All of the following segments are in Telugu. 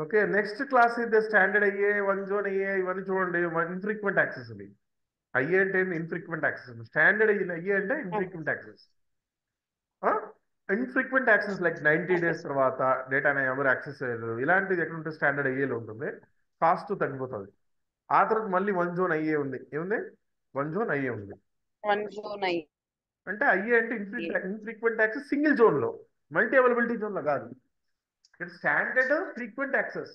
ఓకే, నెక్స్ట్ క్లాస్ ఇది స్టాండర్డ్ అయ్యే వన్ జోన్ అయ్యే ఇవన్నీ చూడండి. ఇన్ఫ్రీక్వెంట్ యాక్సెస్ ఇది. అయ్యే అంటే ఇన్ఫ్రీక్వెంట్ యాక్సెస్, స్టాండర్డ్ అయ్యే అంటే infrequent access. Infrequent access like 90 okay days sir. తర్వాత డేటాని ఎవరు యాక్సెస్ చేయరు, ఇలాంటిది ఎక్కడ ఉంటే స్టాండర్డ్ అయ్యేలో ఉంటుంది, కాస్ట్ తగ్గిపోతుంది. ఆ తర్వాత మళ్ళీ వన్ జోన్ అయ్యే ఉంది, ఏముంది, వన్ జోన్ అయ్యే ఉంది. 1 జూన్ అయ్యి. అంటే అయ్యే అంటే ఇన్ఫ్రీక్వెంట్ యాక్సెస్ సింగిల్ జోన్లో, మల్టీ అవైలబిలిటీ జోన్లో కాదు. ఇక్కడ స్టాండర్డ్ ఫ్రీక్వెంట్ యాక్సెస్.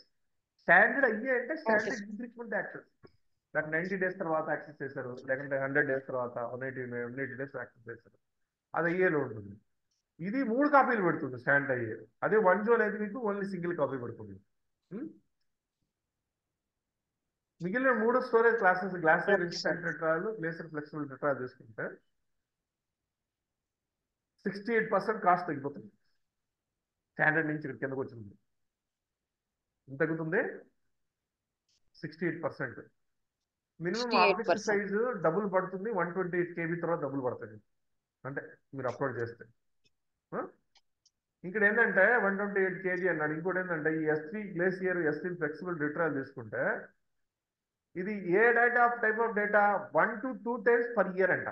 స్టాండర్డ్ అయ్యే అంటే okay standard sir. Infrequent access. నాకు 90 డేస్ తర్వాత యాక్సెస్ చేశారు, లేకుంటే 100 డేస్ తర్వాత 180 డేస్ యాక్సెస్ చేశారు, అది అయ్యేలో ఉంటుంది. ఇది 3 కాపీలు పెడుతుంది స్టాండర్డ్ అయ్యే. అదే వన్ జోన్ అయితే మీకు ఓన్లీ సింగిల్ కాపీ పెడుతుంది. ఉం? మిగిలిన 3 storage classes, glacier okay sir. Instant టెట్రాలు, గ్లేసియర్ ఫ్లెక్సిబుల్ టెట్రా తీసుకుంటే 68% కాస్ట్ తగ్గిపోతుంది. స్టాండర్డ్ నుంచి ఇక్కడ కిందకు వచ్చింది ఎంత తగ్గుతుంది, 68%. Minimum object 68%. సైజు డబుల్ పడుతుంది, 128 KB తర్వాత డబుల్ పడుతుంది అంటే మీరు అప్లోడ్ చేస్తే. ఆ? ఇక్కడ ఏంటంటే 128 KB అన్నాడు. ఇంకోటి ఏంటంటే ఈ S3 glacier, S3 flexible retrieval తీసుకుంటే ఇది ఏ data type of data 1 to 2 times per year అంట.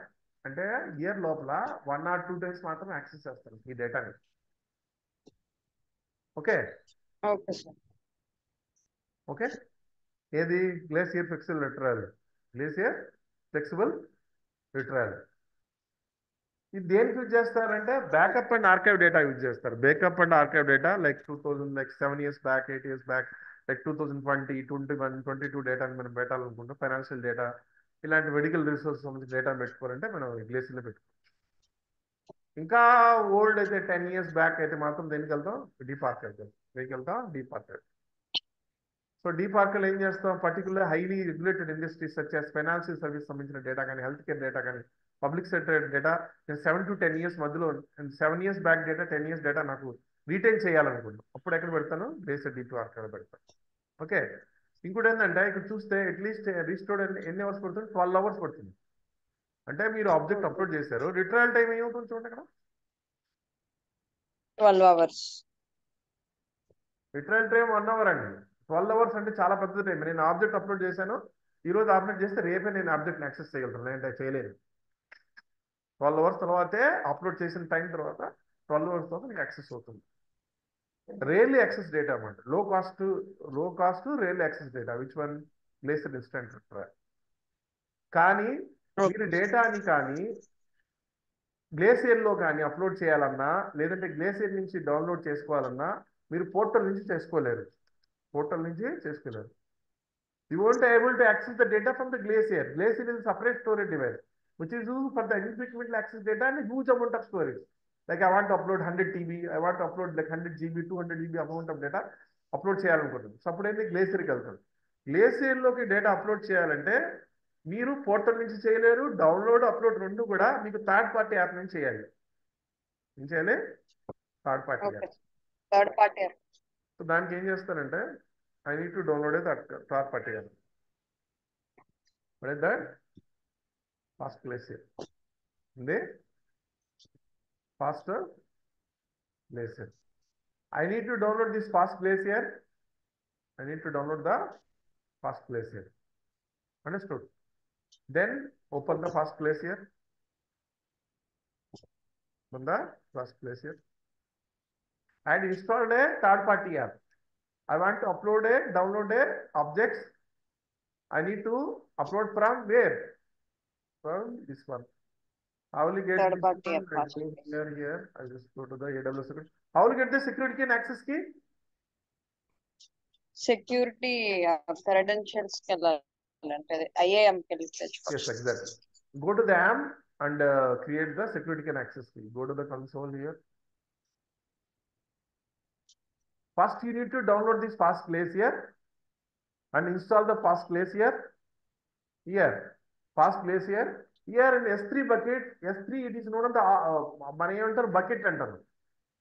అంటే ఇయర్ లోపల 1 or 2 times మాత్రం యాక్సెస్ చేస్తారు ఈ డేటాని. Okay okay sir. ఓకే, ఏది glacier flexible retrieval, glacier flexible retrieval. ఇది దేనికి యూజ్ చేస్తారంటే backup and archive data use చేస్తారు. Backup and archive data like 2000, like 7 years back, 8 years back, like 2020, 21, 22 డేటాని మనం పెట్టాలనుకుంటాం. ఫైనాన్షియల్ డేటా, ఇలాంటి మెడికల్ రిసోర్స్ సంబంధించిన డేటా పెట్టుకోవాలంటే మనం గ్లేసియర్లో పెట్టుకోవాలి. ఇంకా ఓల్డ్ అయితే 10 years బ్యాక్ అయితే మాత్రం దేనికి వెళ్తాం, డీప్ ఆర్కైవ్ వెళ్తాం, deep archive. So deep archive ఏం చేస్తాం, particular highly regulated industries such as financial service సంబంధించిన డేటా కానీ, హెల్త్ కేర్ డేటా కానీ, public sector data, 7 to 10 years మధ్యలో, 7 years back data, 10 years data నాకు రీటైన్ చేయాలనుకుంటాను, అప్పుడు ఎక్కడ పెడతాను, గ్లేసియర్ డీప్ ఆర్కైవ్ పెడతాను. ఓకే, ఇంకోటి ఏంటంటే ఇక్కడ చూస్తే అట్లీస్ట్ రీస్టోర్డ్ ఎన్ని అవర్స్ పడుతుంది, 12 hours పడుతుంది. అంటే మీరు ఆబ్జెక్ట్ ఓకే. అప్లోడ్ చేశారు, రిట్రయల్ టైం ఏమవుతుంది చూడండి అక్కడ, 12 hours. రిట్రయల్ టైం 1 hour అండి. 12 hours అంటే చాలా పెద్ద టైం. నేను ఆబ్జెక్ట్ అప్లోడ్ చేశాను, ఈ రోజు అప్లోడ్ చేస్తే రేపే నేను ఆబ్జెక్ట్ని యాక్సెస్ చేయగలుగుతాను, లేదంటే చేయలేను. 12 hours తర్వాతే, అప్లోడ్ చేసిన టైం తర్వాత 12 hours తర్వాత మీకు యాక్సెస్ అవుతుంది. రేర్లీ యాక్సెస్ డేటా అన్నమాట, low cost rarely access data, which one, glacier instant retrieval. కానీ మీరు ఓకే. డేటాని కానీ గ్లేసియర్లో కానీ అప్లోడ్ చేయాలన్నా, లేదంటే గ్లేసియర్ నుంచి డౌన్లోడ్ చేసుకోవాలన్నా మీరు పోర్టల్ నుంచి చేసుకోలేరు. పోర్టల్ నుంచి చేసుకోలేరు. You won't be able to access the data from the Glacier. Glacier is a separate storage device, which is used for the infrequently access data and a huge amount of storage. Like I want to upload 100 TB, I want to upload like 100 GB, 200 GB amount of data upload చేయాలనుకుంటుంది. సో అప్పుడైతే గ్లేసియర్కి వెళ్తాడు. గ్లేసియర్లోకి డేటా అప్లోడ్ చేయాలంటే మీరు పోర్టల్ నుంచి చేయలేరు, డౌన్లోడ్ అప్లోడ్ రెండు కూడా మీకు థర్డ్ పార్టీ యాప్ నుంచి చేయాలి. ఏం చేయాలి, third party okay. App. Third party. So దానికి ఏం చేస్తారంటే I need to download third party app. That fast glacier ఉంది, fast glacier. I need to download this fast glacier. I need to download the fast glacier. Understood? Then open the okay. fast glacier. Open the fast glacier and install a third party app. I want to download a objects. I need to upload from where? From this one. How will you get third this party one? App I go here. I just go to the AWS security. How will you get the security key and access key? Security credentials కి వెళ్ళాలంటే ఐఏఎంకి వెళ్ళి Yes, తెచ్చుకోవచ్చు. exactly. Go to the AM and create the security key and access key. Go to the console here. First, you need to download this fast glacier and install the fast glacier here. Fast glacier here in S3 bucket. S3 it is known as the మన ఏమంటారు బకెట్ అంటారు.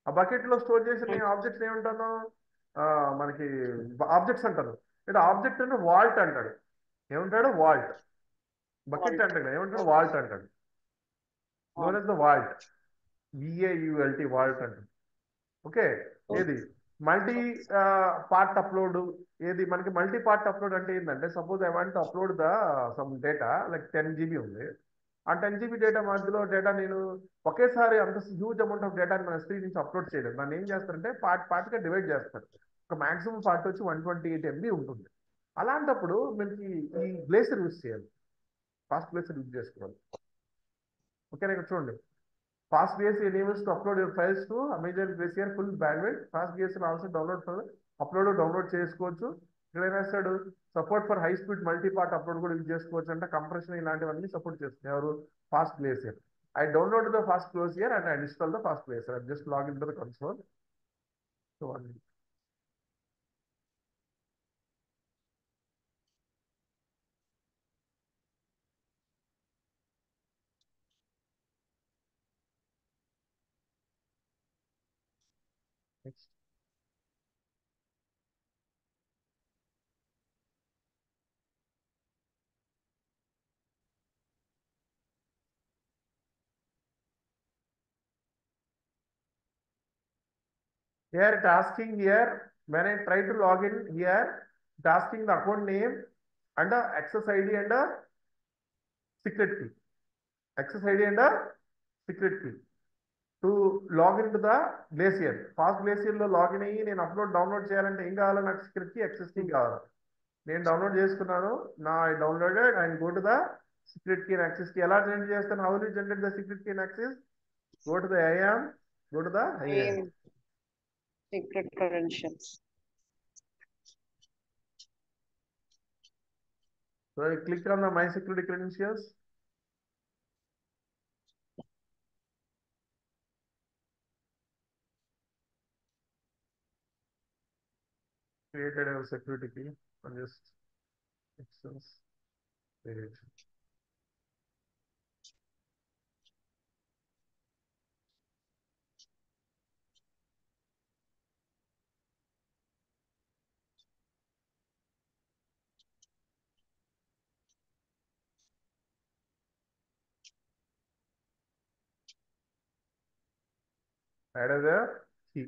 ఆ బకెట్ లో స్టోర్ చేసిన ఆబ్జెక్ట్స్ ఏమంటాను, మనకి ఆబ్జెక్ట్స్ అంటారు. ఇక్కడ ఆబ్జెక్ట్ అంటే వాల్ట్ అంటాడు. ఏమంటాడు, వాల్ట్. బకెట్ అంటాడు, ఏమంటాడు, వాల్ట్ అంటాడు. known as the vault, VAULT, vault అంటాడు. ఓకే, ఏది మల్టీ పార్ట్ అప్లోడ్. ఏది మనకి మల్టీ పార్ట్ అప్లోడ్ అంటే ఏంటంటే, suppose I want upload the sum data like 10 GB ఉంది. ఆ 10 GB డేటా మధ్యలో డేటా నేను ఒకేసారి అంత హ్యూజ్ అమౌంట్ ఆఫ్ డేటా మన స్క్రీన్ నుంచి అప్లోడ్ చేయలేదు. దాన్ని ఏం చేస్తారంటే పార్ట్గా డివైడ్ చేస్తారు. ఒక మాక్సిమం పార్ట్ వచ్చి 128 MB ఉంటుంది. అలాంటప్పుడు మనకి ఈ గ్లేసర్ యూజ్ చేయాలి, ఫాస్ట్ గ్లేసర్ యూజ్ చేసుకోవాలి. ఓకేనా? ఇక్కడ చూడండి, Fast BSC enables to upload your files to Amazon Glacier full bandwidth. Fast BSC also download చేసుకోవచ్చు. ఇక్కడ ఏం రాస్తాడు, support for high speed multi part upload కూడా యూజ్ చేసుకోవచ్చు అంటే, కంప్రెషన్ ఇలాంటివన్నీ సపోర్ట్ చేస్తుంది ఎవరు, fast glacier. I download the fast glacier and I install the fast glacier. I just log in to the console. So next. Here it asking here, when I try to log in here, it asking the account name and the access ID and the secret key. Access ID and the secret key. To login to the glacier. Fast గ్లేసియర్లో లాగిన్ అయ్యి నేను డౌన్లోడ్ చేయాలంటే ఏం కావాలి, నాకు సీక్రెట్ కీ, యాక్సెస్ కీ కావాలి. నేను డౌన్లోడ్ చేసుకున్నాను, నా I downloaded and go to the secret key and access key. ఎలా జనరేట్ చేస్తాను, how will generate the secret key and access? Go to the IAM, go to the IAM. Secret credentials. So I click on the My Security Credentials. Created a security key and just access page. Add as a key.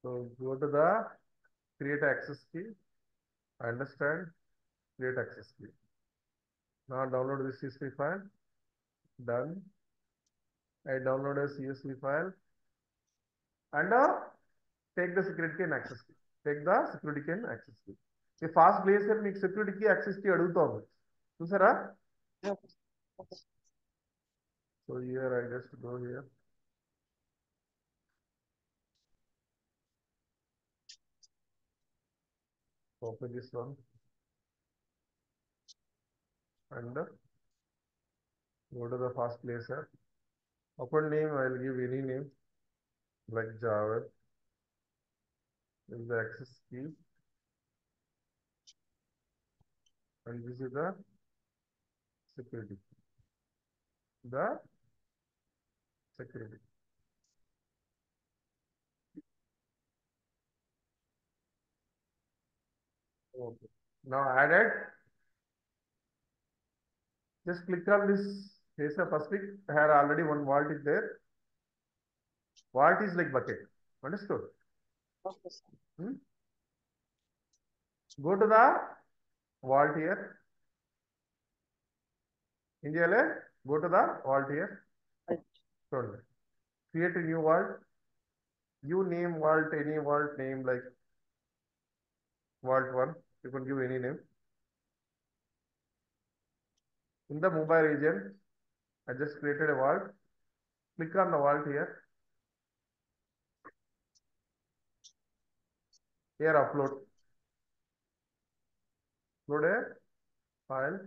So go to the create access key. Understand, create access key. Now download this CSV file. Done. I download a CSV file and take the security key and access key. Take the security key and access key. ఈ ఫాస్ట్ గ్లేసియర్ మీకు సెక్యూరిటీ కీ, యాక్సెస్ కీ అడుగుతాము, చూసారా? So here I just go here. Open this one and go to the fast glacier. Open name, I will give any name like Java. This is the access key and this is the security. The security. Okay. Now added. Just click on this. Here's the first click. Here already one vault is there. Vault is like bucket. Understood? Okay, sir. Go to the vault here. India, go to the vault here. So create a new vault. You name vault, any vault name like vault 1. You can give any name. In the Mumbai region, I just created a vault. Click on the vault here. Here upload. Upload a file.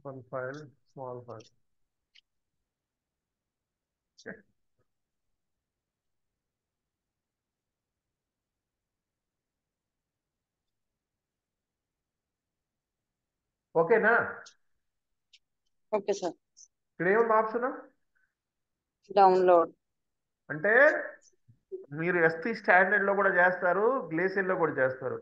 One file, small file. Okay. Okay, na? Okay, sir. ఇక్కడ ఏముంది ఆప్షన్? Download. అంటే మీరు ST స్టాండర్డ్ లో కూడా చేస్తారు, గ్లేసియర్ లో కూడా చేస్తారు.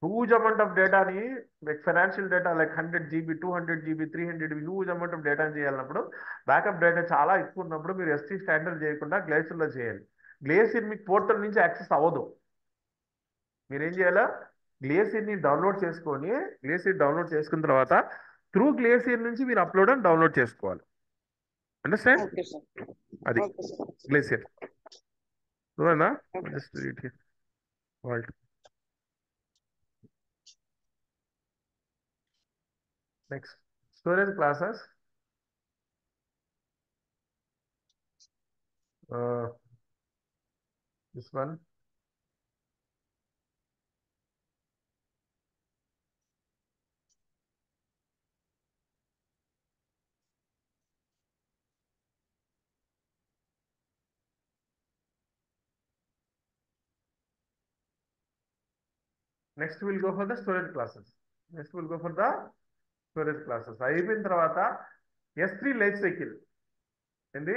హ్యూజ్ అమౌంట్ ఆఫ్ డేటాని like financial data like 100 GB 200 GB 300 huge amount of డేటాని చేయాలన్నప్పుడు బ్యాకప్ డేటా చాలా ఎక్కువ ఉన్నప్పుడు మీరు ఎస్టీ స్టాండర్డ్ చేయకుండా గ్లేసియర్లో చేయాలి. గ్లేసియర్ మీకు పోర్టల్ నుంచి యాక్సెస్ అవ్వదు. మీరేం చేయాలా, గ్లేసియర్ని డౌన్లోడ్ చేసుకొని గ్లేసియర్ డౌన్లోడ్ చేసుకున్న తర్వాత త్రూ గ్లేసియర్ నుంచి మీరు అప్లోడ్ అండ్ డౌన్లోడ్ చేసుకోవాలి. అండర్స్టాండ్? Okay sir. అది ఓకే సార్. గ్లేసియర్. చూడనా okay. Just read here vault. Next storage classes. This one. Next will go for the storage classes. Next will go for the storage classes. అయిపోయిన తర్వాత S3 లైఫ్ సైకిల్. ఏంటి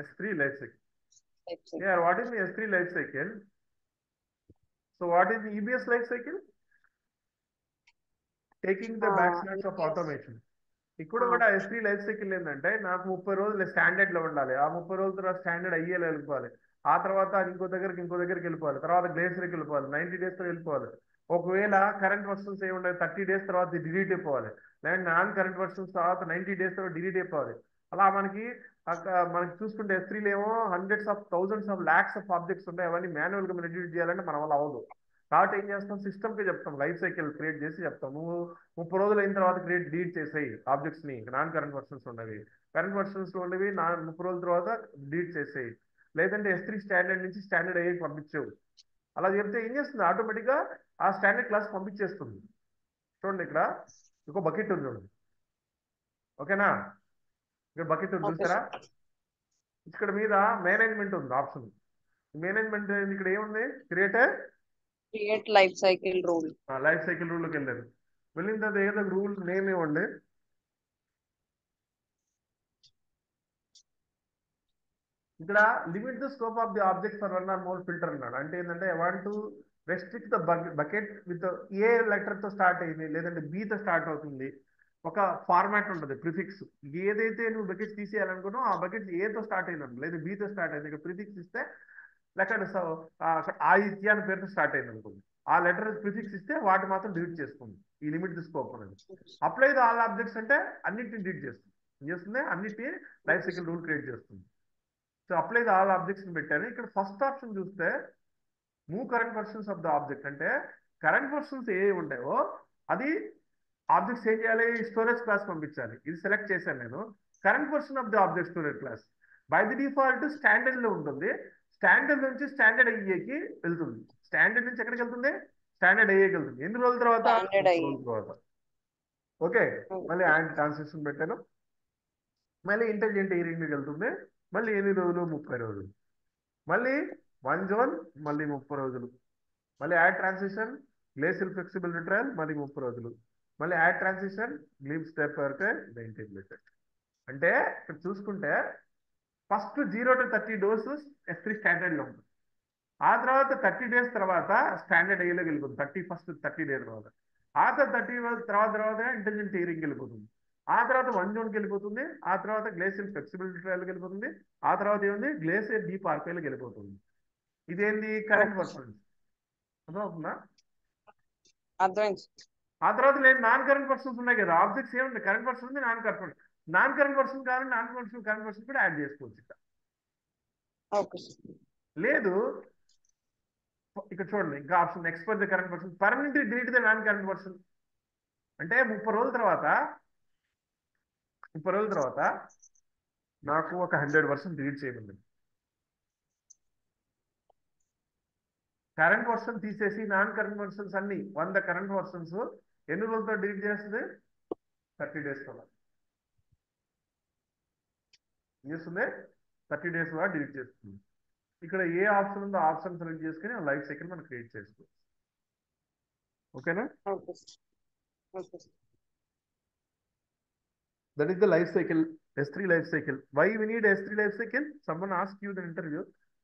S3 life cycle? Yeah, what is the S3 life cycle? So what is the EBS life cycle? Taking the back snacks of automation. ఇక్కడ కూడా S3 లైఫ్ సైకిల్ ఏంటంటే నాకు 30 రోజులు స్టాండర్డ్ లో ఉండాలి. ఆ 30 రోజుల తర్వాత స్టాండర్డ్ అయ్యేలా వెళ్ళిపోవాలి. ఆ తర్వాత ఇంకో దగ్గరికి వెళ్ళిపోవాలి. తర్వాత గ్లేసియర్కి వెళ్ళిపోవాలి. 90 days లో వెళ్ళిపోవాలి. ఒకవేళ కరెంట్ వర్షన్స్ ఏమి ఉండదు, 30 days తర్వాత డిలీట్ అయిపోవాలి. లేదంటే నాన్ కరెంట్ వర్షన్స్ తర్వాత 90 days తర్వాత డిలీట్ అయిపోవాలి. అలా మనకి చూసుకుంటే S3లో ఏమో hundreds of thousands of lakhs of objects ఉంటాయి. అవన్నీ మాన్యువల్ గా మనం ఎడిట్ చేయాలంటే మన వల్ల అవ్వదు. కాబట్టి ఏం చేస్తాం, సిస్టమ్కి చెప్తాం, లైఫ్ సైకిల్ క్రియేట్ చేసి చెప్తాం. నువ్వు 30 రోజులు అయిన తర్వాత డిలీట్ చేసేయి ఆబ్జెక్ట్స్ ని. నాన్ కరెంట్ వర్షన్స్ ఉండవి, కరెంట్ వర్షన్స్ లో ఉండేవి 30 రోజుల తర్వాత డిలీట్ చేసేయి. లేదంటే S3 స్టాండర్డ్ నుంచి స్టాండర్డ్ అయ్యి పంపించేవు. అలా చెప్తే ఏం చేస్తుంది, ఆటోమేటిక్ గా ఆ స్టాండర్డ్ క్లాస్ పంపించేస్తుంది. చూడండి ఇక్కడ ఇంకో బకెట్ ఉంది చూడండి. ఓకేనా, ఇక్కడ బకెట్ ఉంది చూస్తారా? ఇక్కడ మీద మేనేజ్మెంట్ ఉంది ఆప్షన్. మేనేజ్మెంట్ ఇక్కడ ఏముంది, create life cycle rule. Life cycle రూల్కి వెళ్ళారు. వెళ్ళిన తర్వాత ఏదో రూల్ నేమ్ ఇవ్వండి. ఇక్కడ limit the scope of the object for one or more filter అన్నాడు. అంటే ఏంటంటే I want to restrict the bucket with a letter తో స్టార్ట్ అయింది లేదంటే B తో స్టార్ట్ అవుతుంది. ఒక ఫార్మాట్ ఉంటుంది, ప్రిఫిక్స్. ఏదైతే నువ్వు బకెట్ తీసేయాలనుకున్నావు ఆ బకెట్ ఏతో స్టార్ట్ అయింది లేదా B తో స్టార్ట్ అయింది. ఇక్కడ ప్రిఫిక్స్ ఇస్తే లెక్క ఆదిత్య అని పేరుతో స్టార్ట్ అయింది అనుకోండి. ఆ లెటర్ ప్రిఫిక్స్ ఇస్తే వాటి మాత్రం డిలీట్ చేస్తుంది. ఈ లిమిట్ ది స్కోప్ అనేది. అప్లై ద ఆల్ ఆబ్జెక్ట్స్ అంటే అన్నిటిని డిలీట్ చేస్తుంది. ఏం చేస్తుంది, అన్నిటిని లైఫ్ సైకిల్ రూల్ క్రియేట్ చేస్తుంది. So apply the all objects పెట్టాను. ఇక్కడ ఫస్ట్ ఆప్షన్ చూస్తే move current versions of the object, అంటే కరెంట్ వర్షన్స్ ఏ ఉంటాయో అది ఆబ్జెక్ట్స్ ఏం చేయాలి, స్టోరేజ్ క్లాస్ పంపించాలి. ఇది సెలెక్ట్ చేశాను నేను. Current version of the object storage class by the default standard లో ఉంటుంది. స్టాండర్డ్ నుంచి స్టాండర్డ్ అయ్యేకి వెళ్తుంది. స్టాండర్డ్ నుంచి ఎక్కడికి వెళ్తుంది, స్టాండర్డ్ అయ్యేకి వెళ్తుంది. ఎన్ని రోజుల తర్వాత, 30 రోజుల తర్వాత. ఓకే, మళ్ళీ యాడ్ ట్రాన్సాక్షన్ పెట్టాను. మళ్ళీ ఇంటెలిజెంట్ ఇయరింగ్కి వెళ్తుంది. మళ్ళీ ఎన్ని రోజులు, 30 రోజులు. మళ్ళీ 1 జోన్, మళ్ళీ 30 రోజులు. మళ్ళీ యాడ్ ట్రాన్సిషన్ గ్లేసియర్ ఫ్లెక్సిబుల్ రిట్రయల్, మళ్ళీ 30 రోజులు. మళ్ళీ యాడ్ ట్రాన్సిషన్ గ్లీవ్ స్టెప్ వరకు 90 మీటర్. అంటే ఇక్కడ చూసుకుంటే first 0 to 30 doses S3 standard లో ఉంటుంది. ఆ తర్వాత 30 days తర్వాత స్టాండర్డ్ అయ్యేలోకి వెళ్ళిపోతుంది. ఫస్ట్ 30 days తర్వాత. ఆ తర్వాత 30 తర్వాత ఇంటెలిజెంట్ థియరీకి వెళ్ళిపోతుంది. ఆ తర్వాత 1 జోన్కి వెళ్ళిపోతుంది. ఆ తర్వాత గ్లేసియర్ ఫ్లెక్సిబిలిటీ ట్రయల్కి వెళ్ళిపోతుంది. ఆ తర్వాత ఏముంది, గ్లేసియర్ డీప్ ఆర్పైల్కి వెళ్ళిపోతుంది. ఇదేంది, కరెంట్ వర్షన్. అర్థమవుతుందా? అర్థమైంది. ఆ తర్వాత లేదు నాన్ కరెంట్ వర్షన్స్ ఉన్నాయి కదా, ఆబ్జెక్ట్స్ ఏముంది, కరెంట్ వర్షన్ ఉంది, నాన్ కరెంట్ వర్షన్ కావాలి, నాన్ కరెంట్ వర్షన్ కూడా యాడ్ చేసుకోవచ్చు ఇక్కడ. లేదు ఇక్కడ చూడండి ఇంకా option expert the current version, permanently delete the non current version. అంటే 30 రోజుల తర్వాత నాకు ఒక 100% డిలీట్ చేయమంది. కరెంట్ వర్షన్ తీసేసి నాన్ కరెంట్ వర్షన్స్ అన్ని 100 కరెంట్ వర్షన్స్ ఎన్ని రోజులతో డిలీట్ చేస్తుంది, 30 days తో చేస్తుంది. 30 days కూడా డిలీట్ చేస్తుంది. ఇక్కడ ఏ ఆప్షన్ ఉందో ఆప్షన్ సెలెక్ట్ చేసుకుని లైఫ్ సైకిల్ మనం క్రియేట్ చేసుకోవచ్చు. ఓకేనా? That is the life cycle, S3 life cycle. Why we need S3 life cycle? Someone asked you in the interview,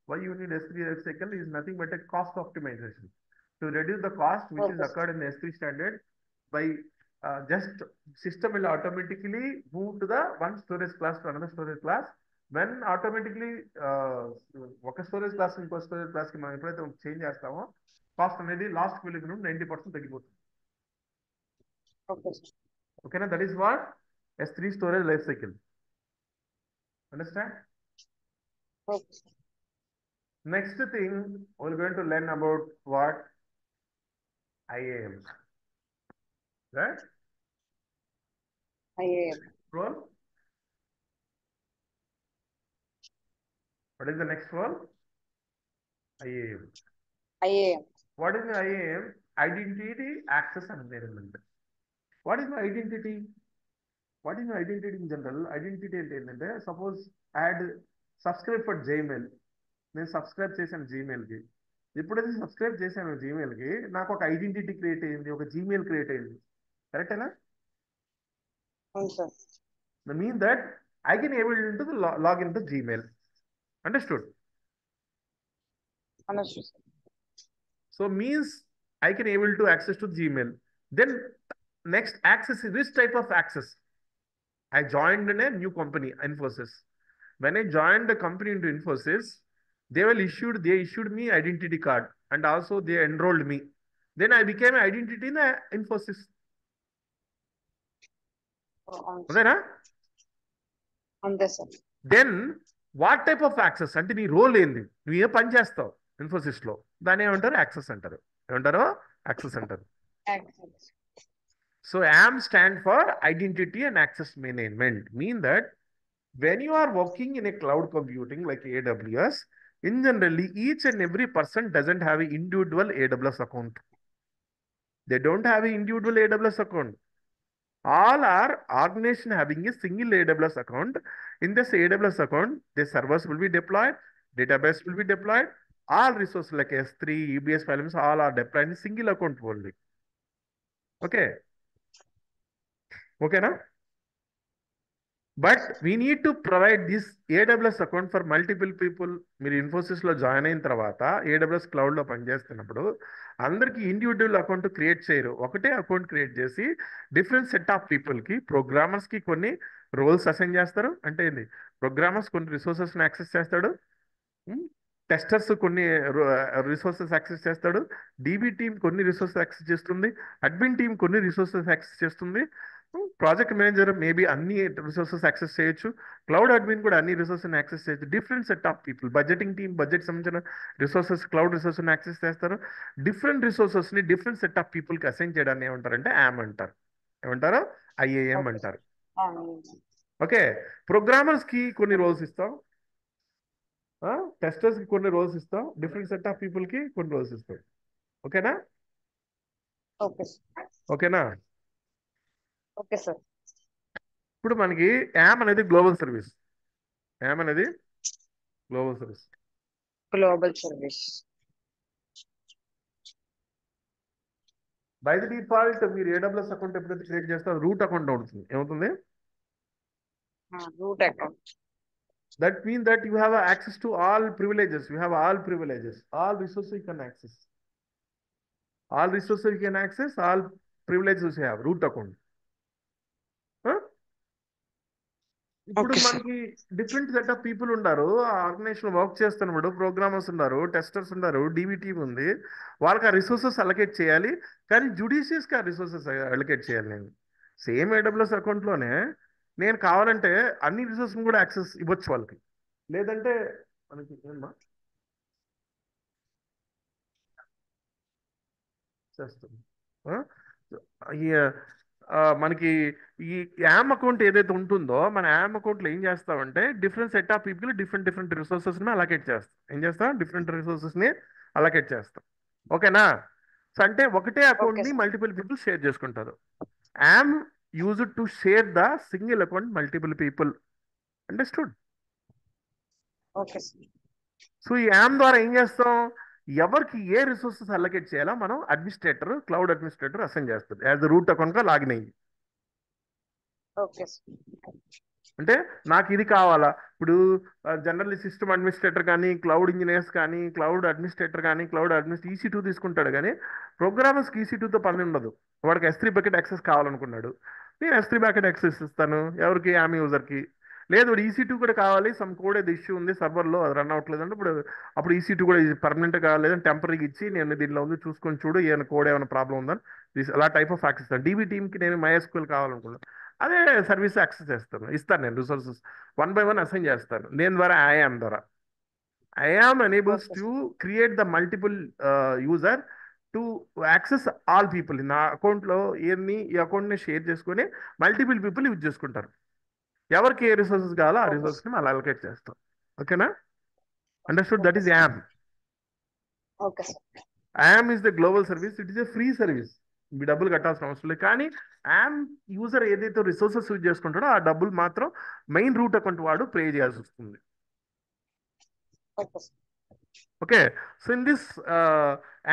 why you need S3 life cycle is nothing but a cost optimization. to reduce the cost which is Okay. occurred in the S3 standard by just system will automatically move to the one storage class to another storage class. When automatically ఒక స్టోరేజ్ క్లాస్ ఇంకో స్టోరేజ్ క్లాస్ కి మనం ఎప్పుడైతే చేంజ్ చేస్తామో కాస్ట్ అనేది లాస్ట్ కి వెళ్ళి 90% తగ్గిపోతుంది. Okay, sir. ఓకేనా? That is what S3 storage life cycle. Understand? Okay, sir. Next thing we're going to learn about what IAM, right? IAM. Role. What is the next role? IAM. IAM. What is the IAM? Identity, access and environment. What is my identity? What is my identity in general? Identity ఏంటంటే suppose add subscribe for Gmail. నేను సబ్స్క్రైబ్ చేశాను జీమెయిల్కి. ఎప్పుడైతే సబ్స్క్రైబ్ చేశాను జీమెయిల్కి నాకు ఒక ఐడెంటిటీ క్రియేట్ అయింది, ఒక జీమెయిల్ క్రియేట్ అయింది. కరెక్టేనా? అవును sir. The mean that I can able to log into Gmail. Understood? Understood, sir. So means I can able to access to Gmail. Then next access is this type of access. I joined in a new company, Infosys. When I joined the company into Infosys, they issued me identity card and also they enrolled me. Then I became an identity in Infosys. Okay, na? అంతే sir. Then what type of access అంటే నీ రోల్ ఏంది, నువ్వు ఏ పని చేస్తావు ఇన్ఫోసిస్ లో, దాన్ని ఏమంటారు? యాక్సెస్ అంటారు. ఏమంటారు? యాక్సెస్ అంటారు. So yam stand for identity and access management. Mean that when you are working in a cloud computing like AWS, in generally each and every person doesn't have an individual AWS account. They don't have an individual AWS account. All are organization having a single AWS account. In this AWS account, the servers will be deployed, database will be deployed, all resources like S3, EBS files, all are deployed in single account only. Okay. Okay, na? But we need to provide this AWS account for multiple people. మీరు ఇన్ఫోసిస్ లో జాయిన్ అయిన తర్వాత AWS క్లౌడ్ లో పనిచేస్తున్నప్పుడు అందరికి ఇండివిజువల్ అకౌంట్ క్రియేట్ చేయరు. ఒకటే అకౌంట్ క్రియేట్ చేసి డిఫరెంట్ సెట్ ఆఫ్ పీపుల్ కి, ప్రోగ్రామర్స్ కి కొన్ని రోల్స్ అసైన్ చేస్తారు. అంటే ఏంది? ప్రోగ్రామర్స్ కొన్ని రిసోర్సెస్ ని యాక్సెస్ చేస్తాడు, టెస్టర్స్ కొన్ని రిసోర్సెస్ యాక్సెస్ చేస్తాడు, DB టీమ్ కొన్ని రిసోర్సెస్ యాక్సెస్ చేస్తుంది, అడ్మిన్ టీమ్ కొన్ని రిసోర్సెస్ యాక్సెస్ చేస్తుంది, ప్రాజెక్ట్ మేనేజర్ మేబీ అన్ని రిసోర్సెస్ యాక్సెస్ చేయొచ్చు, క్లౌడ్ అడ్మిన్ కూడా అన్ని రిసోర్సెస్ యాక్సెస్ చేయొచ్చు. Different set of people, budgeting team budget సంబంధించిన రిసోర్సెస్, క్లౌడ్ రిసోర్సెస్ యాక్సెస్ చేస్తారు. డిఫరెంట్ రిసోర్సెస్ ని డిఫరెంట్ సెట్ ఆఫ్ పీపుల్ కి అసైన్ చేయడాన్ని ఏమంటారంటే యామ్ అంటారు. ఏమంటారు? IAM అంటారు. ఓకే. ప్రోగ్రామర్స్ కి కొన్ని రోల్స్ ఇస్తాం, టెస్టర్స్ కి కొన్ని రోల్స్ ఇస్తాం, డిఫరెంట్ సెట్ ఆఫ్ పీపుల్ కి కొన్ని రోల్స్ ఇస్తాం. ఓకేనా? ఓకేనా? Okay sir. ఇప్పుడు మనకి యామ్ అనేది గ్లోబల్ సర్వీస్. యామ్ అనేది global service. Global service. By the default మీరు AWS అకౌంట్ ఎప్పుడైతే క్రియేట్ చేస్తారో రూట్ అకౌంట్ అవుతుంది. ఏమవుతుంది? Root account. That means that you have access to all privileges. You have all privileges. All resources you can access. All resources you can access. All privileges you have. Root account. ఇప్పుడు మనకి డిఫరెంట్ సెట్ ఆఫ్ పీపుల్ ఉన్నారు. ఆ ఆర్గనైజేషన్ వర్క్ చేస్తున్నప్పుడు ప్రోగ్రామర్స్ ఉన్నారు, టెస్టర్స్ ఉన్నారు, DB టీమ్ ఉంది. వాళ్ళకి ఆ రిసోర్సెస్ అలొకేట్ చేయాలి. కానీ జుడిషియస్ గా రిసోర్సెస్ అలొకేట్ చేయాలి. నేను సేమ్ AWS అకౌంట్ లోనే నేను కావాలంటే అన్ని రిసోర్సెస్ కూడా యాక్సెస్ ఇవ్వచ్చు వాళ్ళకి. లేదంటే మనకి ఏమన్నా చేస్తుంది. మనకి ఈ యామ్ అకౌంట్ ఏదైతే ఉంటుందో మన యామ్ అకౌంట్లో ఏం చేస్తామంటే different set of people different రిసోర్సెస్ని అలొకేట్ చేస్తాం. ఏం చేస్తాం? డిఫరెంట్ రిసోర్సెస్ని అలొకేట్ చేస్తాం. ఓకేనా? సో అంటే ఒకటే అకౌంట్ని మల్టిపుల్ పీపుల్ షేర్ చేసుకుంటారు. Yam used to share the single account multiple people. Understood? Okay. So ఈ యామ్ ద్వారా ఏం చేస్తాం? ఎవరికి ఏ రిసోర్సెస్ అలొకేట్ చేయాలో మనం అడ్మినిస్ట్రేటర్, క్లౌడ్ అడ్మినిస్ట్రేటర్ అసైన్ చేస్తుంది యాజ్ రూట్ అకౌంట్ గా లాగిన్ అయ్యి. ఓకే. అంటే నాకు ఇది కావాలా. ఇప్పుడు జనరల్ సిస్టమ్ అడ్మినిస్ట్రేటర్ కానీ, క్లౌడ్ ఇంజనీర్స్ కానీ, క్లౌడ్ అడ్మినిస్ట్రేటర్ కానీ, క్లౌడ్ అడ్మినిస్ట్రేటర్ ఈసీ టూ తీసుకుంటాడు కానీ ప్రోగ్రామర్స్కి ఈసీ టూతో పని ఉండదు. వాడికి ఎస్ త్రీ బకెట్ యాక్సెస్ కావాలనుకున్నాడు, నేను ఎస్ త్రీ బకెట్ యాక్సెస్ ఇస్తాను. ఎవరికి? ఆమె యూజర్కి. లేదు ఇప్పుడు ఈసీ టూ కూడా కావాలి, సమ్ కోడ్ ఏది ఇష్యూ ఉంది సర్వర్లో, అది రన్ అవ్వట్లేదు అంటే అప్పుడు ఈసీ టూ కూడా పర్మనెంట్గా కాలేదని టెంపరీగా ఇచ్చి, నేను దీనిలో ఉంది చూసుకొని చూడు, ఏమైనా కోడ్ ఏమైనా ప్రాబ్లం ఉందని అలా టైప్ ఆఫ్ యాక్సెస్ ఇస్తాను. డీబీ టీమ్కి నేను MySQL కావాలనుకున్నాను, అదే సర్వీస్ యాక్సెస్ ఇస్తాను నేను resources one by one assign చేస్తాను దేని ద్వారా? ఐఆమ్ ద్వారా. I am enables okay to sir. Create the multiple user to access all people. నా అకౌంట్లో ఈ అకౌంట్ని షేర్ చేసుకొని మల్టిపుల్ పీపుల్ యూజ్ చేసుకుంటారు. ఎవరికి ఏ రిసోర్సెస్ కావాలో ఆ ఓకే సార్. రిసోర్స్ని మనం అలొకేట్ చేస్తాం. ఓకేనా? Understood? That okay is sir. IAM. Okay sir. IAM is the global service, it is a free service. మీ డబ్బులు కట్టాల్సిన అవసరం లేదు. కానీ యామ్ యూజర్ ఏదైతే రిసోర్సెస్ యూజ్ చేసుకుంటాడో ఆ డబ్బులు మాత్రం మెయిన్ రూట్ అకౌంట్ వాడు పే చేయాల్సి వస్తుంది. Okay sir. Okay, so in this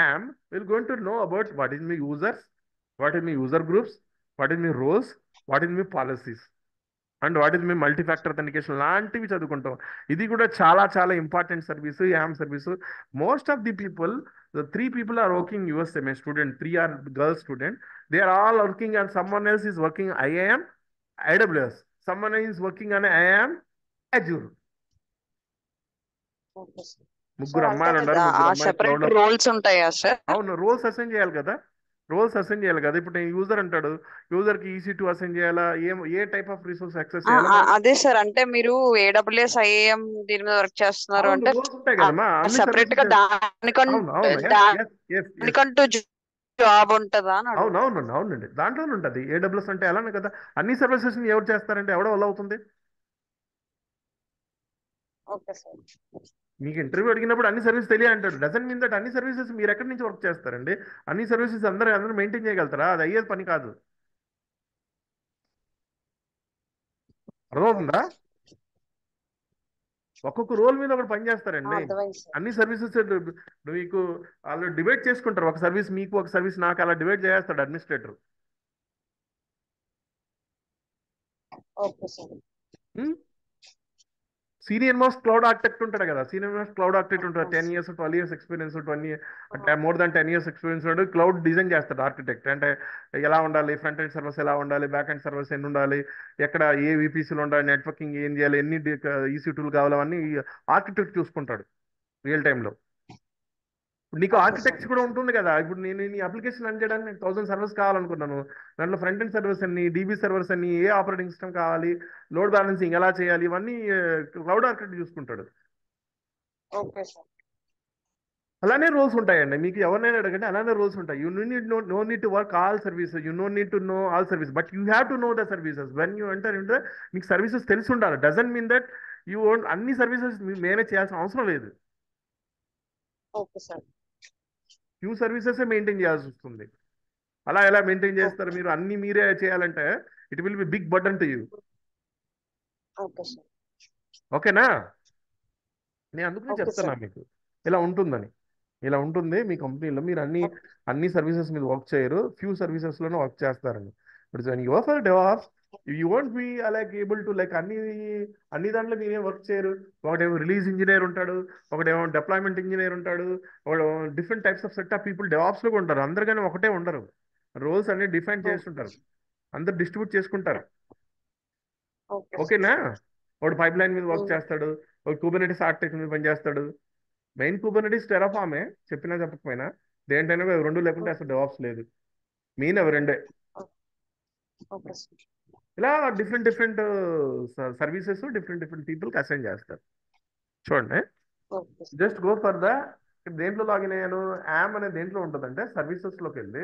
AM, we're going to know about what is my users, what is my user groups, what is my roles, what is my policies, and what is మీ మల్టీఫ్యాక్టర్ అథెంటికేషన్ లాంటివి చదువుకుంటాం. ఇది కూడా చాలా చాలా important service, IAM service. Most of the people, the 3 people are working USA, my student, 3 are girls student. They are all working and someone else is working IAM, AWS. Someone is working on IAM, Azure. Okay sir. ముగ్గురు సార్ అంటే అమ్మాయిలు ఉన్నారు, ఆ ముగ్గురు అమ్మాయిలు సెపరేట్ క్లౌడ్లో. రోల్స్ ఉంటాయా సార్? అవును, రోల్స్ అసైన్ చేయాలి కదా. రోల్స్ అసైన్ చేయాలి కదా. ఇప్పుడు నేను యూజర్ అంటాడు, యూజర్కి ఈసీ2 అసైన్ చేయాలా, ఏ టైప్ ఆఫ్ రిసోర్స్ యాక్సెస్ చేయాలా మనం. అదే సార్, అంటే మీరు AWS IAM దీని మీద వర్క్ చేస్తున్నారు అవును, అంటే రోల్స్ ఉంటాయి కదమ్మా అన్ని సెపరేట్ గా సర్వీసెస్. అవును అవును, ఎస్ ఎస్ ఎస్ ఎస్. దానికంటూ జాబ్ ఉంటుందా అని అవును అడుగుతాను. అవునండి, అవునండి, దాంట్లోనే ఉంటుంది. ఏడబ్ల్యూఎస్ అంటే అలానే కదా. అన్ని సర్వీసెస్ ఎవరు చేస్తారంటే ఎవడో వల్ల అవుతుంది. Okay sir. మీకు ఇంటర్వ్యూ అడిగినప్పుడు అన్ని సర్వీస్ తెలియ అంటాడు. డజన్ మీన్ దట్ అన్ని సర్వీసెస్ మీరు ఎక్కడి నుంచి వర్క్ చేస్తారండి? అన్ని సర్వీసెస్ అందరూ మెయింటైన్ చేయగలుగుతారా? అది అయ్యేది పని కాదు. ఓకే అర్థమవుతుందా? సార్. ఒక్కొక్క రోల్ మీద ఒకటి పని చేస్తారండి. అర్థమైంది సార్. అన్ని సర్వీసెస్ మీకు వాళ్ళు డివైడ్ చేసుకుంటారు. ఒక సర్వీస్ మీకు, ఒక సర్వీస్ నాకు, అలా డివైడ్ చేస్తాడు administrator. Okay sir. Senior most cloud architect ఉంటాడు కదా, సీనియర్ మోస్ట్ క్లౌడ్ ఆర్కిటెక్ట్ ఉంటాడు. అవును 10 సార్. years 12 years ఎక్స్పీరియన్స్, 20 అంటే ఆ, మోర్ దాన్ 10 years ఎక్స్పీరియన్స్ ఉన్నాడు. క్లౌడ్ డిజైన్ చేస్తాడు ఆర్కిటెక్ట్. అంటే ఎలా ఉండాలి, ఫ్రంట్ ఎండ్ సర్వీస్ ఎలా ఉండాలి, బ్యాక్ ఎండ్ సర్వీస్ ఎన్ని ఉండాలి, ఎక్కడ ఏ విపిసిలు ఉండాలి, నెట్వర్కింగ్ ఏం చేయాలి, ఎన్ని ఈసీ టూల్ కావాలి, అవన్నీ ఆర్కిటెక్ట్ చూసుకుంటాడు రియల్ టైంలో. ఇప్పుడు నీకు ఓకే సార్. ఆర్కిటెక్చర్ కూడా ఉంటుంది కదా. ఇప్పుడు నేను నీ అప్లికేషన్ రన్ చేయడానికి నాకు 1000 సర్వర్స్ కావాలనుకున్నాను. దాంట్లో ఫ్రంట్ ఎండ్ సర్వీస్ అన్ని, డీబీ సర్వర్స్ అన్ని, ఏ ఆపరేటింగ్ సిస్టమ్ కావాలి, లోడ్ బ్యాలెన్సింగ్ ఎలా చేయాలి, ఇవన్నీ క్లౌడ్ ఆర్కిటెక్ట్ చూసుకుంటాడు. Okay sir. అలానే రూల్స్ ఉంటాయండి. మీకు ఎవరినైనా అడగండి, అలానే రూల్స్ ఉంటాయి. You need no need to work all services, you no need to know all service, but you have to know the services. When you enter ఇంటే మీకు సర్వీసెస్ తెలిసి ఉండాలి. Doesn't mean that you own అన్ని సర్వీసెస్ మేనేజ్ చేయాల్సిన అవసరం లేదు. Okay sir. Few services maintain చేయాల్సి వస్తుంది. అలా ఎలా మెయింటైన్ చేస్తారు ఓకే. మీరు? అన్ని మీరే చేయాలంటే it will be big burden to you. Okay sir. ఓకేనా? నేను అందుకనే ఓకే చెప్తున్నా సార్. మీకు ఇలా ఉంటుందని. ఇలా ఉంటుంది మీ కంపెనీలో. మీరు అన్ని సర్వీసెస్ మీద వర్క్ చేయరు, ఫ్యూ సర్వీసెస్లోనే వర్క్ చేస్తారండి. ఇప్పుడు when you for DevOps you won't be like able to like అన్ని దాంట్లో మీరేం వర్క్ చేయరు. ఒకటేమో రిలీజ్ ఇంజనీర్ ఉంటాడు, ఒకటేమో డిప్లాయ్మెంట్ ఇంజనీర్ ఉంటాడు, ఒకడు different types of set of people డెవాప్స్లో కూడా ఉంటారు. అందరు కానీ ఒకటే ఉండరు. రోల్స్ అన్ని డిఫైన్ చేస్తుంటారు, అందరు డిస్ట్రిబ్యూట్ చేసుకుంటారు. Okay sir. ఓకేనా? ఒకడు పైప్ లైన్ మీద వర్క్ ఉమ్, చేస్తాడు, ఒక కుబర్నెటిస్ ఆర్కిటెక్ట్ మీద పనిచేస్తాడు. మెయిన్ కుబర్నెటిస్ టెరాఫామే, చెప్పినా చెప్పకపోయినా దేంటైనా అవి రెండు లేకుంటే అసలు డెవాప్స్ లేదు. మెయిన్ అవి రెండే. Okay sir. ఇలా different different services different different పీపుల్కి అసైన్ చేస్తారు. చూడండి, okay sir. Just go for the దేంట్లో లాగిన్ అయ్యాను. యామ్ అనే దేంట్లో ఉంటుందంటే సర్వీసెస్లోకి వెళ్ళి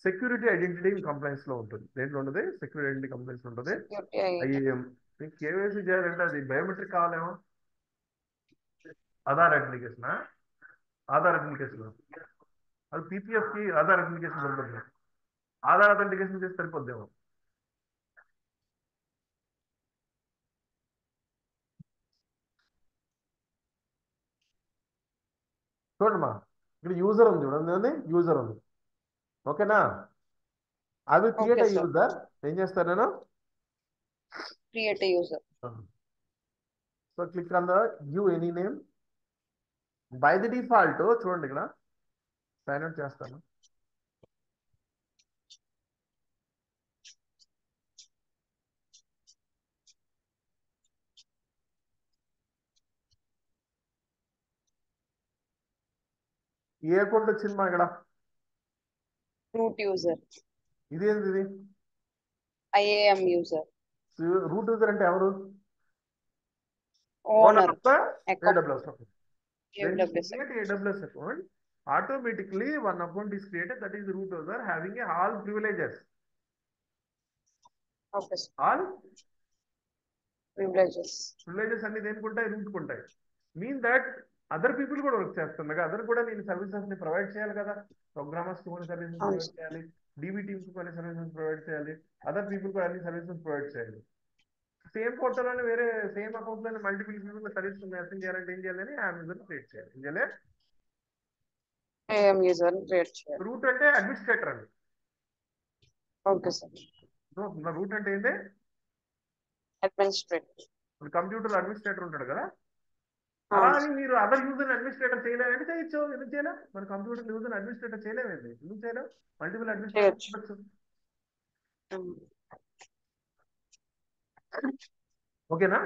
సెక్యూరిటీ ఐడెంటిటీ కంప్లైంట్స్ లో ఉంటుంది. దేంట్లో ఉంటుంది? సెక్యూరిటీ ఐడెంటిటీ కంప్లైంట్స్ ఉంటుంది. సెక్యూరిటీ అవి ఐటమ్. మీకు కేవైసీ చేయాలంటే అది బయోమెట్రిక్ కావాలేమో. ఆధార్ అప్లికేషన్, ఆధార్ అప్లికేషన్ అది పీపీఎఫ్ కి ఆధార్ అప్లికేషన్ ఉంటుంది. ఆధార్ అథెంటికేషన్ చేసి సరిపోద్దేమో. చూడమ్మా, ఇక్కడ యూజర్ ఉంది, చూడండి, యూజర్ ఉంది. ఓకేనా? I will create okay a sir. User. ఏం చేస్తాను నేను? create a user. So click on the give any name. By the default చూడండి ఇక్కడ సైన్ అవుట్ చేస్తాను. ఏ అకౌంట్ వచ్చింది మా ఇక్కడ? Root user, ఇదేంది ఇది? IAM user, రూట్ యూజర్ అంటే ఎవరు? owner, owner of the account, AWS account. When you AWS. create AWS account, automatically one account is created, that is the root user having a all privileges. Okay, sir. All Privileges. privileges అన్ని దేనికి ఉంటాయి? రూట్ ఉంటాయి. మీన్ దట్ అదర్ పీపుల్ కూడా వర్క్ చేస్తున్నారు, అదర్ కూడా నేను సర్వీసెస్ ని ప్రొవైడ్ చేయాలి కదా. ప్రోగ్రామర్స్ కి కొన్ని సర్వీసెస్ అవును ప్రొవైడ్ చేయాలి, డిబి టీమ్స్ కి కొన్ని సర్వీసెస్ ప్రొవైడ్ చేయాలి, అదర్ పీపుల్ కూడా అన్ని సర్వీసెస్ ప్రొవైడ్ చేయాలి. సేమ్ పోర్టల్ లోనే వేరే సేమ్ అకౌంట్ లోనే మల్టిపుల్ పీపుల్ సర్వీస్ మెసేజ్ చేయాలంటే ఏం చేయాలని అమెజాన్ క్రియేట్ చేయాలి. ఏం చేయాలి? IAM user create చేయాలి. రూట్ అంటే అడ్మినిస్ట్రేటర్ అండి. Okay, sir. రూట్ అంటే ఏంటి? Administrator. ఇప్పుడు కంప్యూటర్ అడ్మినిస్ట్రేటర్ ఉంటాడు కదా, అలా అవును అని sir. మీరు అదర్ యూజర్ అడ్మినిస్ట్రేటర్ చేయలేదంటే చేయొచ్చు. ఎందుకు చేయలేం? మన కంప్యూటర్ యూజర్ అడ్మినిస్ట్రేటర్ చేయలేమండి. ఎందుకు చేయలేం? మల్టిపుల్ అడ్మినిస్ట్రేటర్ చేయొచ్చు. ఉండొచ్చు. Mm. ఓకేనా?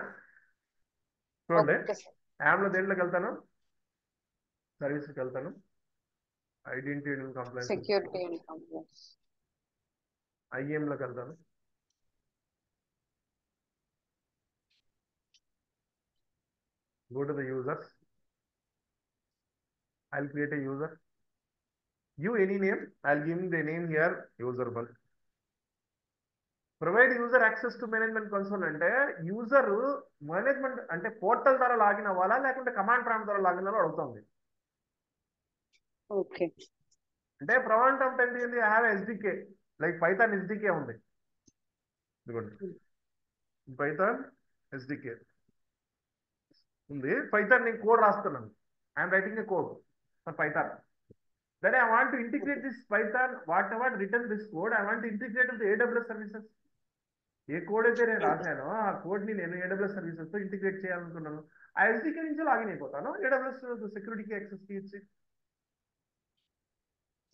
చూడండి, Okay, sir. యామ్లో దేంట్లోకి వెళ్తాను? సర్వీస్కి వెళ్తాను, identity and complaint, Security and compliance. ఐఎంలోకి వెళ్తాను, go to the users. I'll create a user. Give any name. I'll give the name here user1. Provide user access to management console అంటే యూజర్ మేనేజ్మెంట్ అంటే పోర్టల్ ద్వారా లాగిన్ అవ్వాలా లేకుంటే కమాండ్ ప్రాంప్ట్ ద్వారా లాగిన్ అవ్వాలో అడుగుతుంది. Okay. అంటే కమాండ్ ప్రాంప్ట్ అంటే ఏంటి? I have SDK, like Python SDK ఉంది. ఇదిగోండి పైథాన్ ఎస్డికే ఉంది. పైథాన్ నేను కోడ్ రాస్తున్నాను. I'm writing A code for Python. Then I want to integrate this Python, whatever written this code, I want to integrate with the AWS services. A code అయితే నేను రాశానో ఆ కోడ్ ని నేను AWS సర్వీసెస్ తో ఇంటిగ్రేట్ చేయాలనుకున్నాను. ఆ ఎస్డికే నుంచి లాగిన్ అయిపోతాను, AWS సెక్యూరిటీకి యాక్సెస్ ఇచ్చి.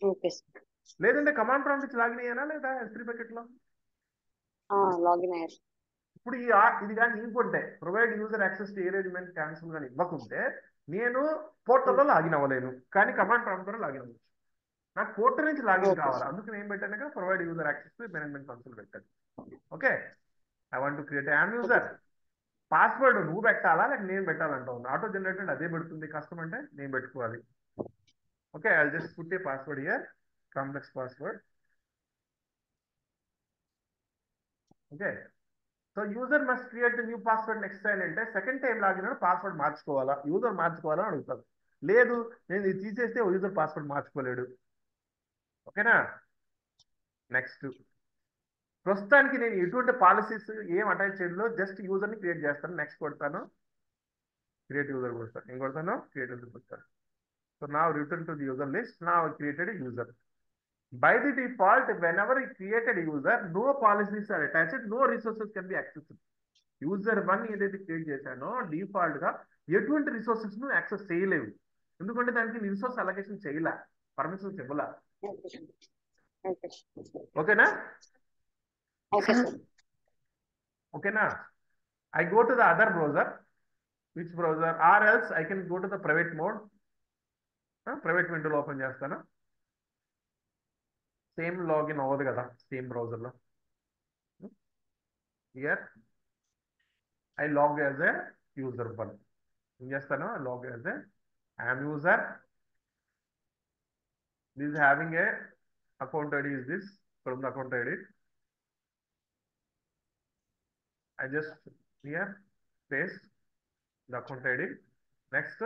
Okay, sir. లేదంటే కమాండ్ ప్రాంప్ట్ నుంచి లాగిన్ అయ్యానా లేదా S3 బకెట్ లో? Login అయ్యారు. ఇప్పుడు ఇది కానీ ఇంకొంటే provide user access to area cancel కానీ ఇవ్వకుంటే నేను పోర్టల్లో లాగిన్ అవ్వలేను, కానీ కమాండ్ ప్రాంప్ట్ ద్వారా లాగిన్ అవ్వచ్చు. నాకు పోర్టల్ నుంచి లాగిన్ Okay, కావాలి, sir. అందుకు నేను పెట్టాను provide user access to management console పెట్టాను. Okay, I want to create IAM user. Password నువ్వు పెట్టాలా లేక నేను పెట్టాలంటావు? ఆటో జనరేటెడ్ అదే పెడుతుంది, కష్టం అంటే నేను పెట్టుకోవాలి. Okay, I just put a password here, complex password. Okay, so user must create new password next time అంటే సెకండ్ టైం లాగిన్ పాస్వర్డ్ మార్చుకోవాలా, యూజర్ మార్చుకోవాలా అని అడుగుతారు. లేదు నేను ఇది తీసేస్తే యూజర్ పాస్వర్డ్ మార్చుకోలేడు. ఓకేనా? నెక్స్ట్, ప్రస్తుతానికి నేను ఎటువంటి పాలసీస్ ఏం అటాచ్ చేయడంలో జస్ట్ యూజర్ని క్రియేట్ చేస్తాను. నెక్స్ట్ కొడతాను, క్రియేట్ యూజర్ కొడతాను. ఏం కొడతాను? క్రియేట్ యూజర్ కొడతాను. సో నా return to the user list. నా created user. By the default, whenever I created a user, no policies are attached, no resources can be accessed. User 1 ఏదైతే క్రియేట్ చేశానో డిఫాల్ట్ గా ఎటువంటి రిసోర్సెస్ ను యాక్సెస్ చేయలేవు, ఎందుకంటే దానికి రిసోర్స్ అలొకేషన్ చేయలే, పర్మిషన్స్ ఇవ్వలే. Okay. ఓకేనా? Okay, sir. ఓకేనా? I go to the other browser. Which browser? Or else I can go to the private mode. Private విండోలో ఓపెన్ చేస్తాను. సేమ్ లాగిన్ అవ్వదు కదా సేమ్ బ్రౌజర్లో. Here I log as a user 1. ఏం చేస్తాను? Log as a IAM user. This having a account ID is this. From the account ID I just here paste the account ID. Next,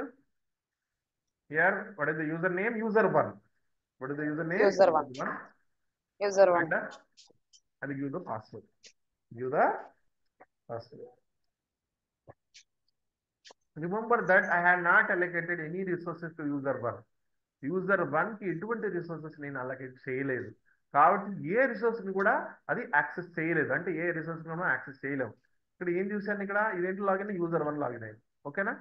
here what is the username? User1. What is the username? User1. User1. And give the password. Give the password. Remember that I have not allocated any resources to user1. user1 కి ఎటువంటి రిసోర్సెస్ నేను అలొకేట్ చేయలేదు, కాబట్టి ఏ రిసోర్స్ ని కూడా అది యాక్సెస్ చేయలేదు. అంటే ఏ రిసోర్స్ యాక్సెస్ చేయలేము. ఇక్కడ ఏం చూశాను, ఇక్కడ ఇదేంటి లాగిన్, user1 లాగిన్ అయ్యింది. ఓకేనా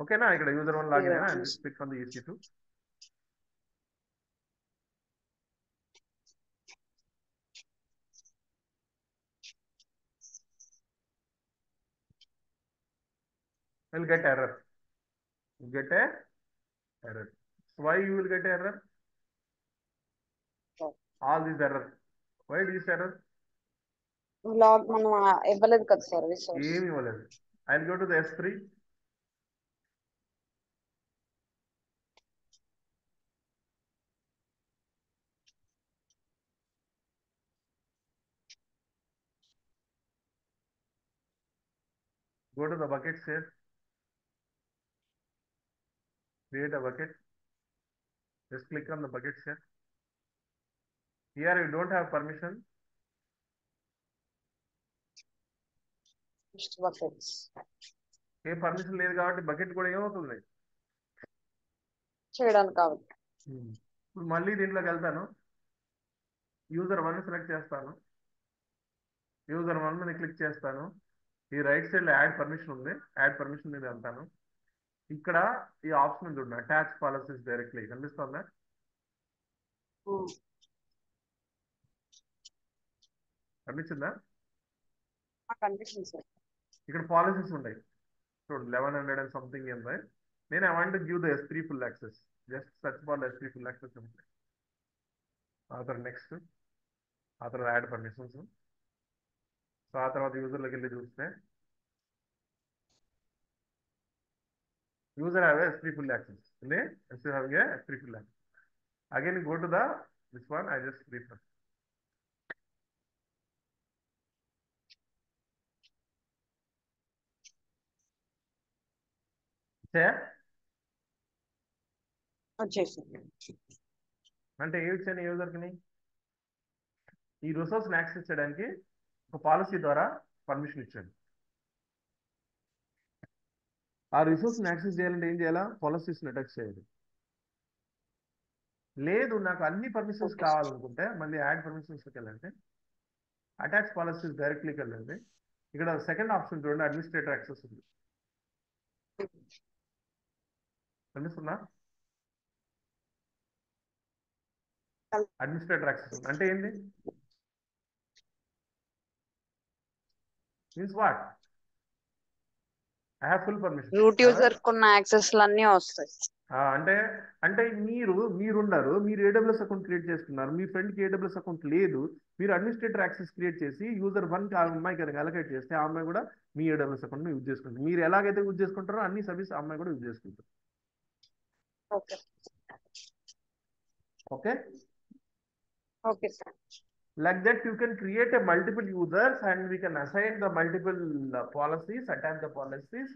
ఓకేనా ఇక్కడ user1 లాగిన్ అయినా, and just click on the EC2. Will get error. You get a error. Why you will get error? All these error. Why this error? Log మనం ఇవ్వలేదు కదా సార్ రిసోర్స్. ఏమి ఇవ్వలేదు. I'll go to the S3. Go to the buckets here. Create a bucket. Just click on the buckets here. Here you don't have permission. Buckets A permission లేదు కాబట్టి బకెట్ కూడా ఏమవుతుంది చేయడానికి కావాలి. ఇప్పుడు మళ్ళీ దీంట్లోకి వెళ్తాను. user1 సెలెక్ట్ చేస్తాను. user1 మీద క్లిక్ చేస్తాను. ఈ రైట్ సైడ్ లో యాడ్ పర్మిషన్ ఉంది. యాడ్ పర్మిషన్ మీద వెళ్తాను. ఇక్కడ ఈ ఆప్షన్ చూడండి, అటాచ్ పాలసీస్ డైరెక్ట్లీ కనిపిస్తుందా? కనిపించిందా? కనిపిస్తుంది సార్. ఇక్కడ పాలసీస్ ఉంటాయి చూడండి, 1100 అండ్ సంథింగ్ ఉంది. నేను I want to give the S3 full access. Just search for S3 full access ఉంటుంది. ఆ తర్వాత నెక్స్ట్, ఆ తర్వాత యాడ్ పర్మిషన్స్. సో ఆ తర్వాత యూజర్లోకి వెళ్ళి చూస్తే user have a S3 full access. Instead having a S3 full access. Again, go to the this one. I just refresh. Share. వచ్చేసింది. అంటే ఏ ఇచ్చాను యూజర్కి ఈ రిసోర్స్ని యాక్సెస్ చేయడానికి ఒక పాలసీ ద్వారా పర్మిషన్ ఇచ్చాను. ఆ రిసోర్స్ని యాక్సెస్ చేయాలంటే ఏం చేయాలా? పాలసీస్ని అటాచ్ చేయాలి. లేదు నాకు అన్ని పర్మిషన్స్ కావాలనుకుంటే మళ్ళీ యాడ్ పర్మిషన్స్కి వెళ్ళండి. అటాచ్ పాలసీస్ డైరెక్ట్లీకి వెళ్ళండి. ఇక్కడ సెకండ్ ఆప్షన్ చూడండి, అడ్మినిస్ట్రేటర్ యాక్సెస్ ఉంది. కనిపిస్తుందా? అడ్మినిస్ట్రేటర్ యాక్సెస్ అంటే ఏంటి? Means what? I have full permission. Root user కొన్న యాక్సెస్ అన్నీ వస్తాయి. అంటే అంటే మీరున్నారు, మీరు AWS అకౌంట్ క్రియేట్ చేసుకున్నారు, మీ ఫ్రెండ్కి AWS అకౌంట్ లేదు, మీరు అడ్మినిస్ట్రేటర్ యాక్సెస్ క్రియేట్ చేసి user1కి ఆ అమ్మాయికి కనుక అలొకేట్ చేస్తే ఆ అమ్మాయి కూడా మీ AWS అకౌంట్ని యూజ్ చేసుకుంటారు. మీరు ఎలాగైతే యూజ్ చేసుకుంటారో అన్ని సర్వీస్ ఆ అమ్మాయి కూడా యూజ్ చేసుకుంటారు. Okay okay okay sir. Like that you can create a multiple users and we can assign the multiple policies, attach the policies.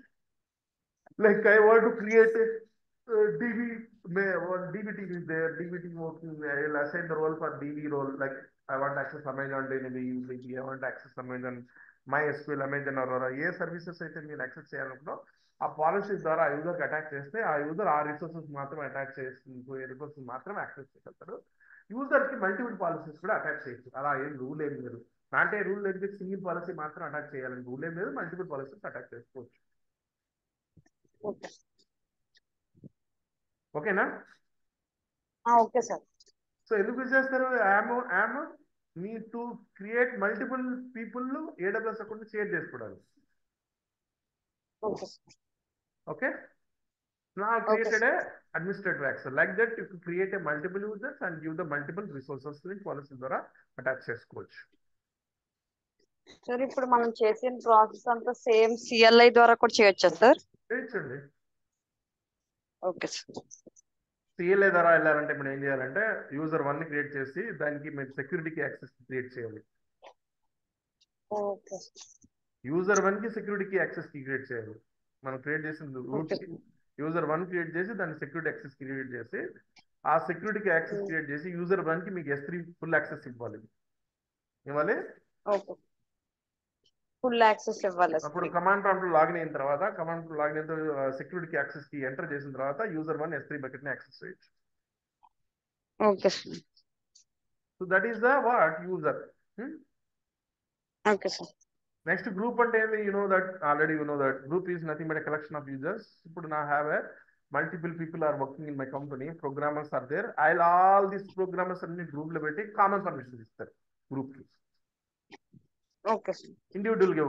Like I want to create a DB, one DB team is there, DB team working, I will assign the role for DB role. Like I want to access Amazon DB, I want to access Amazon MySQL, Amazon Aurora. A services అయితే మీరు యాక్సెస్ చేయాలనుకుంటో ఆ పాలసీస్ ద్వారా ఆ యూజర్కి అటాచ్ చేస్తే ఆ యూజర్ ఆ రిసోర్సెస్ మాత్రం అటాచ్ చేసి రిసోర్సెస్ మాత్రం యాక్సెస్ చేయగలుగుతారు. యూజర్కి మల్టిపుల్ పాలసీస్ కూడా అటాచ్ చేయొచ్చు. అలా ఏం రూల్ ఏం లేదు. అంటే రూల్ లేదు, సింగిల్ పాలసీ మాత్రం అటాచ్ చేయాలని రూల్ ఏం లేదు, మల్టిపుల్ పాలసీస్ అటాచ్ చేసుకోవచ్చు. ఓకేనా? Okay sir. సో ఎందుకు యూజ్ చేస్తారు? యామ్ మీ to create multiple people AWS account share చేసుకోవడానికి. Okay now I created a administrator access. Like that you can create a multiple users and give the multiple resources link policy ద్వారా అటాచ్ చేసుకోవచ్చు. సార్ ఇప్పుడు మనం చేసిన ప్రాసెస్ అంతా సేమ్ CLI ద్వారా కూడా చేయొచ్చా సార్? చేయొచ్చండి. Okay sir. CLI ద్వారా వెళ్ళాలంటే ఇప్పుడు ఏం చేయాలంటే user1 క్రియేట్ చేసి దానికి మీరు సెక్యూరిటీకి యాక్సెస్ క్రియేట్ చేయాలి. ఓకే user1కి సెక్యూరిటీకి యాక్సెస్ క్రియేట్ చేయాలి. మనం క్రియేట్ చేసిన రూట్ user1 క్రియేట్ చేసి దాన్ని సెక్యూరిటీ యాక్సెస్ క్రియేట్ చేసి ఆ సెక్యూరిటీకి యాక్సెస్ క్రియేట్ చేసి user1కి మీకు S3 ఫుల్ యాక్సెస్ ఇవ్వాలి. ఓకే ఫుల్ యాక్సెస్ ఇవ్వాలి. అప్పుడు కమాండ్ ప్రాంప్ట్ లాగిన్ అయిన తర్వాత సెక్యూరిటీకి యాక్సెస్ కి ఎంటర్ చేసిన తర్వాత user1 S3 బకెట్ ని యాక్సెస్ చేయొచ్చు. Okay sir. So that is the what user. Okay sir. Next group అంటే ఏంది, you know that already, you know that group is nothing but collection of users. ఇప్పుడు నా have a multiple people are working in my company, programmers are there, I all these programmers అన్ని గ్రూప్ లో పెట్టి కామన్ పర్మిషన్ ఇస్తారు గ్రూప్ కి. Okay sir. ఇండివిజువల్ గా